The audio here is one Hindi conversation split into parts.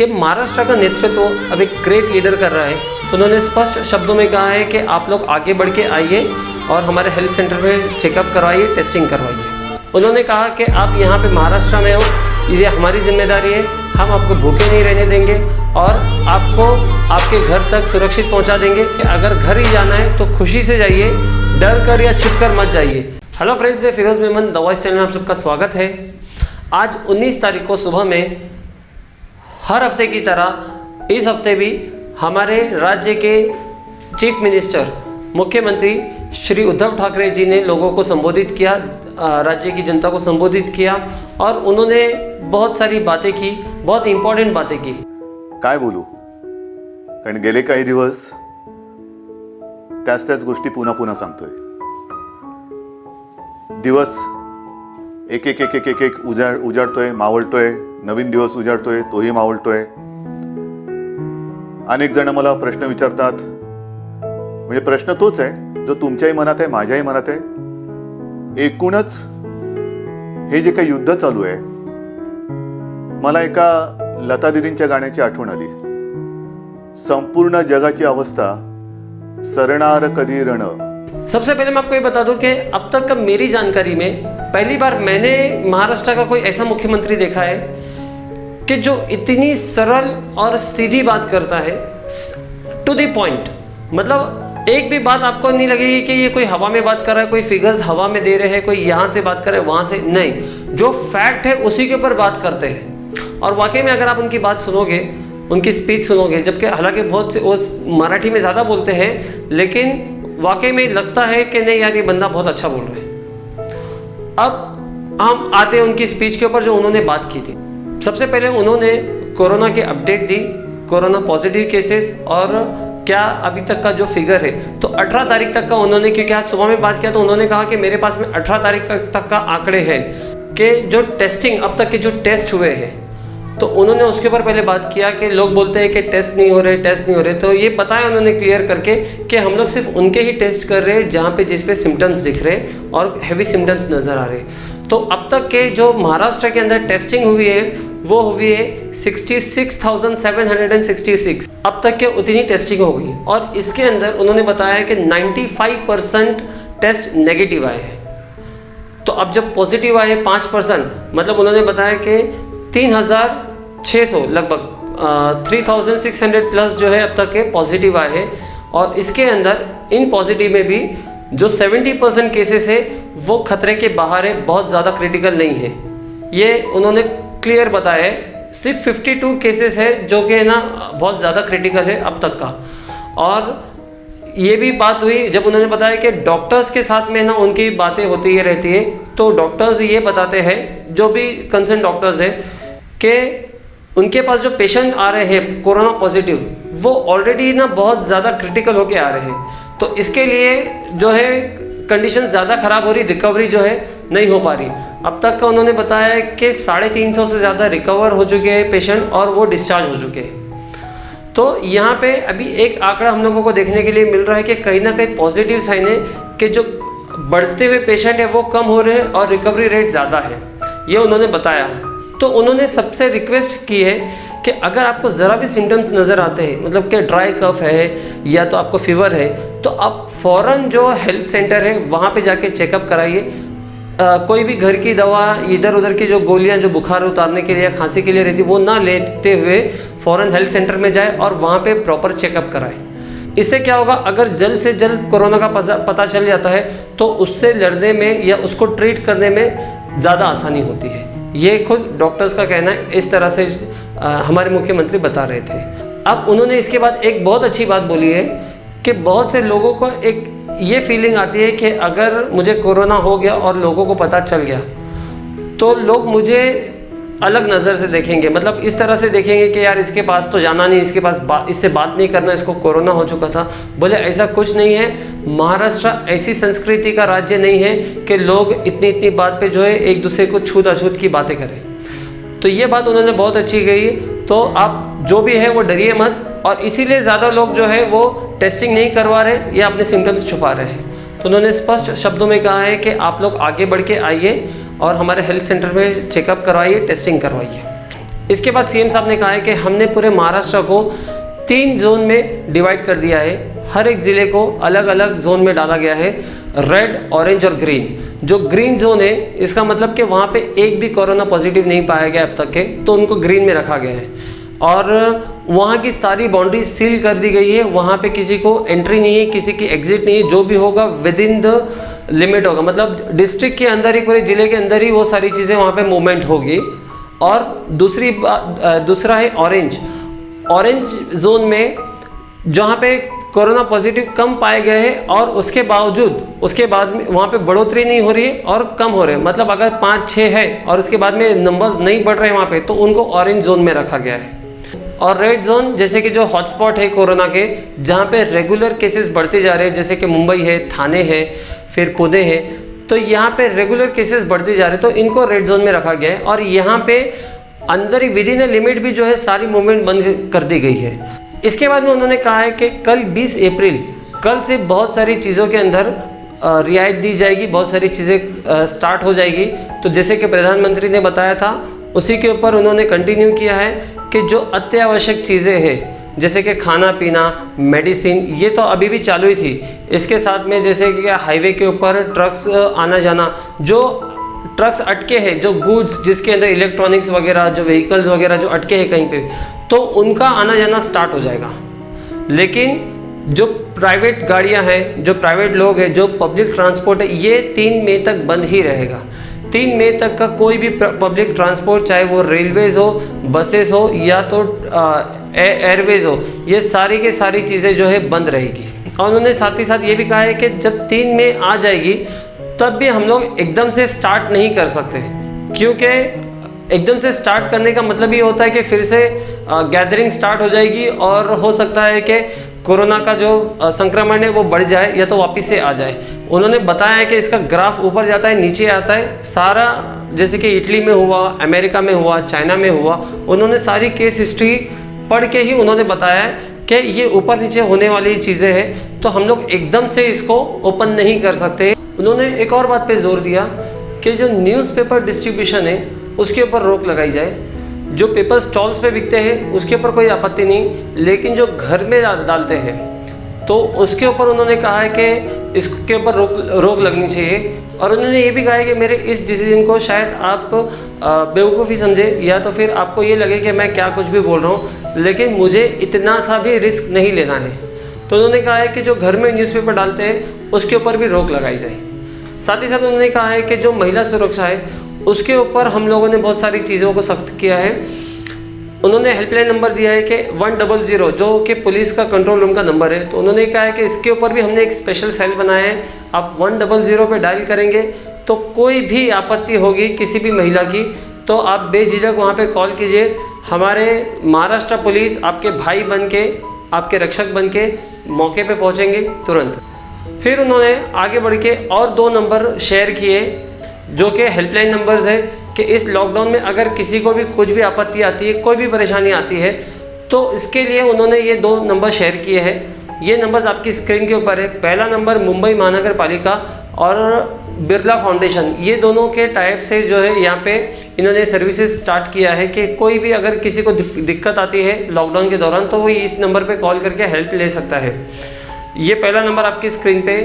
कि महाराष्ट्र का नेतृत्व अब एक ग्रेट लीडर कर रहा है। तो उन्होंने स्पष्ट शब्दों में कहा है कि आप लोग आगे बढ़ के आइए और हमारे हेल्थ सेंटर में चेकअप करवाइए, टेस्टिंग करवाइए। उन्होंने कहा कि आप यहाँ पे महाराष्ट्र में हो, ये हमारी जिम्मेदारी है, हम आपको भूखे नहीं रहने देंगे और आपको आपके घर तक सुरक्षित पहुँचा देंगे। अगर घर ही जाना है तो खुशी से जाइए, डर कर या छिप कर मत जाइए। हेलो फ्रेंड्स, मैं Firoz Memon, the voice channel में आप सबका स्वागत है। आज 19 तारीख को सुबह में हर हफ्ते की तरह इस हफ्ते भी हमारे राज्य के चीफ मिनिस्टर मुख्यमंत्री श्री उद्धव ठाकरे जी ने लोगों को संबोधित किया, राज्य की जनता को संबोधित किया और उन्होंने बहुत सारी बातें की, बहुत इम्पॉर्टंट बातें की। काय बोलू, कारण गेले काही दिवस त्याच गोष्टी पुन्हा पुन्हा सांगतोय। दिवस एक एक एक एक एक एक उजाडतोय, मावळतोय, नवीन दिवस उजाडतोय, तोही मावळतोय। अनेक जण मला प्रश्न विचारतात, म्हणजे प्रश्न तोच आहे जो तुमच्याही मनात आहे, माझ्याही मनात आहे। एकूणच हे जे काही युद्ध चालू आहे, मला एका लता दीदींच्या गाण्याची आठवण आली। संपूर्ण जगाची अवस्था सरणार कधी रण। सबसे पहले मैं आपको ये बता दूं कि अब तक का मेरी जानकारी में पहली बार मैंने महाराष्ट्र का कोई ऐसा मुख्यमंत्री देखा है कि जो इतनी सरल और सीधी बात करता है, टू द पॉइंट। मतलब एक भी बात आपको नहीं लगेगी कि ये कोई हवा में बात कर रहा है, कोई फिगर्स हवा में दे रहे हैं, कोई यहाँ से बात कर रहे हैं, वहाँ से नहीं। जो फैक्ट है उसी के ऊपर बात करते हैं। और वाकई में अगर आप उनकी बात सुनोगे, उनकी स्पीच सुनोगे, जबकि हालांकि बहुत से वो मराठी में ज़्यादा बोलते हैं, लेकिन वाकई में लगता है कि नहीं यार, ये बंदा बहुत अच्छा बोल रहा है। अब हम आते हैं उनकी स्पीच के ऊपर जो उन्होंने बात की थी। सबसे पहले उन्होंने कोरोना की अपडेट दी, कोरोना पॉजिटिव केसेस और क्या अभी तक का जो फिगर है। तो 18 तारीख तक का उन्होंने, क्योंकि आज सुबह में बात किया तो उन्होंने कहा कि मेरे पास में 18 तारीख तक का आंकड़े हैं कि जो टेस्टिंग अब तक के जो टेस्ट हुए हैं। तो उन्होंने उसके ऊपर पहले बात किया कि लोग बोलते हैं कि टेस्ट नहीं हो रहे। तो ये बताया उन्होंने क्लियर करके कि हम लोग सिर्फ उनके ही टेस्ट कर रहे हैं जहाँ पे जिस पे सिम्टम्स दिख रहे हैं और हैवी सिम्टम्स नज़र आ रहे हैं। तो अब तक के जो महाराष्ट्र के अंदर टेस्टिंग हुई है वो हुई है 66,766। अब तक के उतनी टेस्टिंग हो गई और इसके अंदर उन्होंने बताया कि 95% टेस्ट नेगेटिव आए हैं। तो अब जब पॉजिटिव आए 5%, मतलब उन्होंने बताया कि 3,600 लगभग 3,600 प्लस जो है अब तक के पॉजिटिव आए हैं। और इसके अंदर इन पॉजिटिव में भी जो 70% केसेस है वो खतरे के बाहर है, बहुत ज़्यादा क्रिटिकल नहीं है। ये उन्होंने क्लियर बताया है। सिर्फ 52 केसेस है जो कि ना बहुत ज़्यादा क्रिटिकल है अब तक का। और ये भी बात हुई जब उन्होंने बताया कि डॉक्टर्स के साथ में ना उनकी बातें होती ही रहती है। तो डॉक्टर्स ये बताते हैं, जो भी कंसर्न डॉक्टर्स है, कि उनके पास जो पेशेंट आ रहे हैं कोरोना पॉजिटिव, वो ऑलरेडी ना बहुत ज़्यादा क्रिटिकल होके आ रहे हैं। तो इसके लिए जो है कंडीशन ज़्यादा ख़राब हो रही, रिकवरी जो है नहीं हो पा रही। अब तक का उन्होंने बताया है कि 350 से ज़्यादा रिकवर हो चुके हैं पेशेंट और वो डिस्चार्ज हो चुके हैं। तो यहाँ पे अभी एक आंकड़ा हम लोगों को देखने के लिए मिल रहा है कि कहीं ना कहीं पॉजिटिव साइन है कि जो बढ़ते हुए पेशेंट है वो कम हो रहे हैं और रिकवरी रेट ज़्यादा है, ये उन्होंने बताया। तो उन्होंने सबसे रिक्वेस्ट की है कि अगर आपको ज़रा भी सिम्टम्स नज़र आते हैं, मतलब कि ड्राई कफ है या तो आपको फीवर है, तो आप फ़ौरन जो हेल्थ सेंटर है वहाँ पे जाके चेकअप कराइए। कोई भी घर की दवा, इधर उधर की जो गोलियाँ जो बुखार उतारने के लिए या खांसी के लिए रहती वो ना लेते हुए फ़ौरन हेल्थ सेंटर में जाए और वहाँ पे प्रॉपर चेकअप कराए। इससे क्या होगा, अगर जल्द से जल्द कोरोना का पता चल जाता है तो उससे लड़ने में या उसको ट्रीट करने में ज़्यादा आसानी होती है। ये खुद डॉक्टर्स का कहना है। इस तरह से हमारे मुख्यमंत्री बता रहे थे। अब उन्होंने इसके बाद एक बहुत अच्छी बात बोली है कि बहुत से लोगों को एक ये फीलिंग आती है कि अगर मुझे कोरोना हो गया और लोगों को पता चल गया तो लोग मुझे अलग नज़र से देखेंगे, मतलब इस तरह से देखेंगे कि यार इसके पास तो जाना नहीं, इसके पास इससे बात नहीं करना, इसको कोरोना हो चुका था। बोले ऐसा कुछ नहीं है। महाराष्ट्र ऐसी संस्कृति का राज्य नहीं है कि लोग इतनी बात पे जो है एक दूसरे को छूत अछूत की बातें करें। तो ये बात उन्होंने बहुत अच्छी कही। तो आप जो भी है वो डरिए मत, और इसीलिए ज़्यादा लोग जो है वो टेस्टिंग नहीं करवा रहे या अपने सिम्टम्स छुपा रहे हैं। तो उन्होंने स्पष्ट शब्दों में कहा है कि आप लोग आगे बढ़ के आइए और हमारे हेल्थ सेंटर में चेकअप करवाइए, टेस्टिंग करवाइए। इसके बाद सीएम साहब ने कहा है कि हमने पूरे महाराष्ट्र को 3 जोन में डिवाइड कर दिया है। हर एक ज़िले को अलग अलग जोन में डाला गया है, रेड, ऑरेंज और ग्रीन। जो ग्रीन जोन है इसका मतलब कि वहाँ पे एक भी कोरोना पॉजिटिव नहीं पाया गया अब तक के, तो उनको ग्रीन में रखा गया है। और वहाँ की सारी बाउंड्री सील कर दी गई है, वहाँ पे किसी को एंट्री नहीं है, किसी की एग्जिट नहीं है। जो भी होगा विद इन द लिमिट होगा, मतलब डिस्ट्रिक्ट के अंदर ही, पूरे ज़िले के अंदर ही वो सारी चीज़ें वहाँ पे मूवमेंट होगी। और दूसरा है ऑरेंज। ऑरेंज जोन में जहाँ पे कोरोना पॉजिटिव कम पाए गए हैं और उसके बाद में वहाँ पे बढ़ोतरी नहीं हो रही है और कम हो रहे हैं, मतलब अगर 5-6 है और उसके बाद में नंबर्स नहीं बढ़ रहे हैं वहाँ पे, तो उनको ऑरेंज जोन में रखा गया है। और रेड जोन जैसे कि जो हॉटस्पॉट है कोरोना के, जहाँ पे रेगुलर केसेस बढ़ते जा रहे हैं, जैसे कि मुंबई है, थाने है, फिर पुणे है, तो यहाँ पे रेगुलर केसेस बढ़ते जा रहे हैं, तो इनको रेड जोन में रखा गया है। और यहाँ पे अंदर ही विद इन अ लिमिट भी जो है सारी मूवमेंट बंद कर दी गई है। इसके बाद में उन्होंने कहा है कि कल 20 अप्रैल, कल से बहुत सारी चीज़ों के अंदर रियायत दी जाएगी, बहुत सारी चीज़ें स्टार्ट हो जाएगी। तो जैसे कि प्रधानमंत्री ने बताया था, उसी के ऊपर उन्होंने कंटिन्यू किया है कि जो अत्यावश्यक चीज़ें हैं जैसे कि खाना पीना, मेडिसिन, ये तो अभी भी चालू ही थी। इसके साथ में जैसे कि हाईवे के ऊपर ट्रक्स आना जाना, जो ट्रक्स अटके हैं, जो गुड्स जिसके अंदर इलेक्ट्रॉनिक्स वगैरह, जो व्हीकल्स वगैरह जो अटके हैं कहीं पे, तो उनका आना जाना स्टार्ट हो जाएगा। लेकिन जो प्राइवेट गाड़ियां हैं, जो प्राइवेट लोग हैं, जो पब्लिक ट्रांसपोर्ट है, ये 3 मई तक बंद ही रहेगा। 3 मई तक का कोई भी पब्लिक ट्रांसपोर्ट, चाहे वो रेलवेज हो, बसेस हो या तो एयरवेज हो, ये सारी की सारी चीज़ें जो है बंद रहेगी। और उन्होंने साथ ही साथ ये भी कहा है कि जब 3 मई आ जाएगी तब भी हम लोग एकदम से स्टार्ट नहीं कर सकते, क्योंकि एकदम से स्टार्ट करने का मतलब ये होता है कि फिर से गैदरिंग स्टार्ट हो जाएगी और हो सकता है कि कोरोना का जो संक्रमण है वो बढ़ जाए या तो वापस से आ जाए। उन्होंने बताया है कि इसका ग्राफ ऊपर जाता है, नीचे आता है सारा, जैसे कि इटली में हुआ, अमेरिका में हुआ, चाइना में हुआ। उन्होंने सारी केस हिस्ट्री पढ़ के ही उन्होंने बताया है कि ये ऊपर नीचे होने वाली चीज़ें हैं, तो हम लोग एकदम से इसको ओपन नहीं कर सकते। उन्होंने एक और बात पे जोर दिया कि जो न्यूज़पेपर डिस्ट्रीब्यूशन है उसके ऊपर रोक लगाई जाए। जो पेपर स्टॉल्स पे बिकते हैं उसके ऊपर कोई आपत्ति नहीं, लेकिन जो घर में डालते हैं तो उसके ऊपर उन्होंने कहा है कि इसके ऊपर रोक लगनी चाहिए। और उन्होंने ये भी कहा है कि मेरे इस डिसीजन को शायद आप बेवकूफ़ी समझे या तो फिर आपको ये लगे कि मैं क्या कुछ भी बोल रहा हूँ, लेकिन मुझे इतना सा भी रिस्क नहीं लेना है। तो उन्होंने कहा है कि जो घर में न्यूज़पेपर डालते हैं उसके ऊपर भी रोक लगाई जाए। साथ ही साथ उन्होंने कहा है कि जो महिला सुरक्षा है उसके ऊपर हम लोगों ने बहुत सारी चीज़ों को सख्त किया है। उन्होंने हेल्पलाइन नंबर दिया है कि 100 जो कि पुलिस का कंट्रोल रूम का नंबर है। तो उन्होंने कहा है कि इसके ऊपर भी हमने एक स्पेशल सेल बनाया है। आप 100 पे डायल करेंगे तो कोई भी आपत्ति होगी किसी भी महिला की तो आप बेझिझक वहाँ पे कॉल कीजिए। हमारे महाराष्ट्र पुलिस आपके भाई बन के, आपके रक्षक बन के मौके पे पहुँचेंगे तुरंत। फिर उन्होंने आगे बढ़ के और 2 नंबर शेयर किए जो कि हेल्पलाइन नंबर्स है कि इस लॉकडाउन में अगर किसी को भी कुछ भी आपत्ति आती है, कोई भी परेशानी आती है, तो इसके लिए उन्होंने ये 2 नंबर शेयर किए हैं। ये नंबर्स आपकी स्क्रीन के ऊपर है। पहला नंबर मुंबई महानगर पालिका और बिरला फाउंडेशन, ये दोनों के टाइप से जो है यहाँ पे इन्होंने सर्विसेज स्टार्ट किया है कि कोई भी अगर किसी को दिक्कत आती है लॉकडाउन के दौरान तो वो इस नंबर पर कॉल करके हेल्प ले सकता है। ये पहला नंबर आपकी स्क्रीन पे।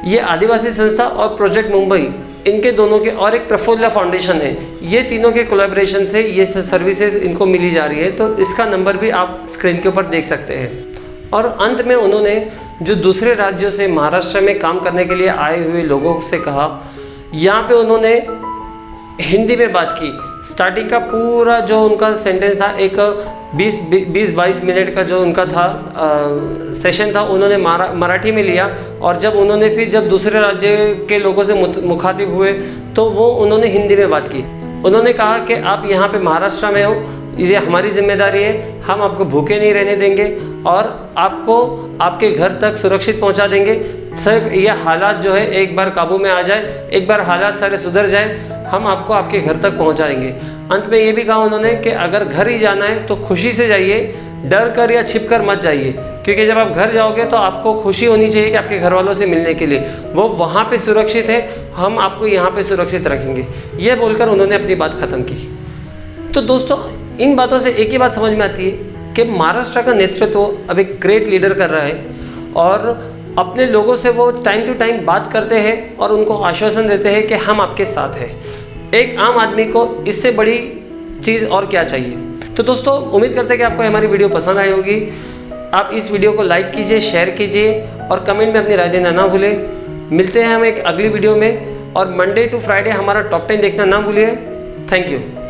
ये आदिवासी संस्था और प्रोजेक्ट मुंबई, इनके दोनों के, और एक प्रफुल्ला फाउंडेशन है, ये तीनों के कोलैबोरेशन से ये सर्विसेज इनको मिली जा रही है। तो इसका नंबर भी आप स्क्रीन के ऊपर देख सकते हैं। और अंत में उन्होंने जो दूसरे राज्यों से महाराष्ट्र में काम करने के लिए आए हुए लोगों से कहा, यहाँ पे उन्होंने हिंदी में बात की। स्टार्टिंग का पूरा जो उनका सेंटेंस था, एक 20-22 मिनट का जो उनका था सेशन था, उन्होंने मराठी में लिया। और जब उन्होंने फिर जब दूसरे राज्य के लोगों से मुखातिब हुए तो वो उन्होंने हिंदी में बात की। उन्होंने कहा कि आप यहाँ पे महाराष्ट्र में हो, ये हमारी जिम्मेदारी है, हम आपको भूखे नहीं रहने देंगे और आपको आपके घर तक सुरक्षित पहुँचा देंगे। सिर्फ ये हालात जो है एक बार काबू में आ जाए, एक बार हालात सारे सुधर जाए, हम आपको आपके घर तक पहुँचाएंगे। अंत में ये भी कहा उन्होंने कि अगर घर ही जाना है तो खुशी से जाइए, डर कर या छिप कर मत जाइए, क्योंकि जब आप घर जाओगे तो आपको खुशी होनी चाहिए कि आपके घर वालों से मिलने के लिए वो वहाँ पे सुरक्षित है, हम आपको यहाँ पे सुरक्षित रखेंगे। ये बोलकर उन्होंने अपनी बात ख़त्म की। तो दोस्तों, इन बातों से एक ही बात समझ में आती है कि महाराष्ट्र का नेतृत्व अब एक ग्रेट लीडर कर रहा है और अपने लोगों से वो टाइम टू टाइम बात करते हैं और उनको आश्वासन देते हैं कि हम आपके साथ हैं। एक आम आदमी को इससे बड़ी चीज़ और क्या चाहिए। तो दोस्तों, उम्मीद करते हैं कि आपको हमारी वीडियो पसंद आई होगी। आप इस वीडियो को लाइक कीजिए, शेयर कीजिए और कमेंट में अपनी राय देना ना भूलें। मिलते हैं हम एक अगली वीडियो में और मंडे टू फ्राइडे हमारा टॉप 10 देखना ना भूलिए। Thank you.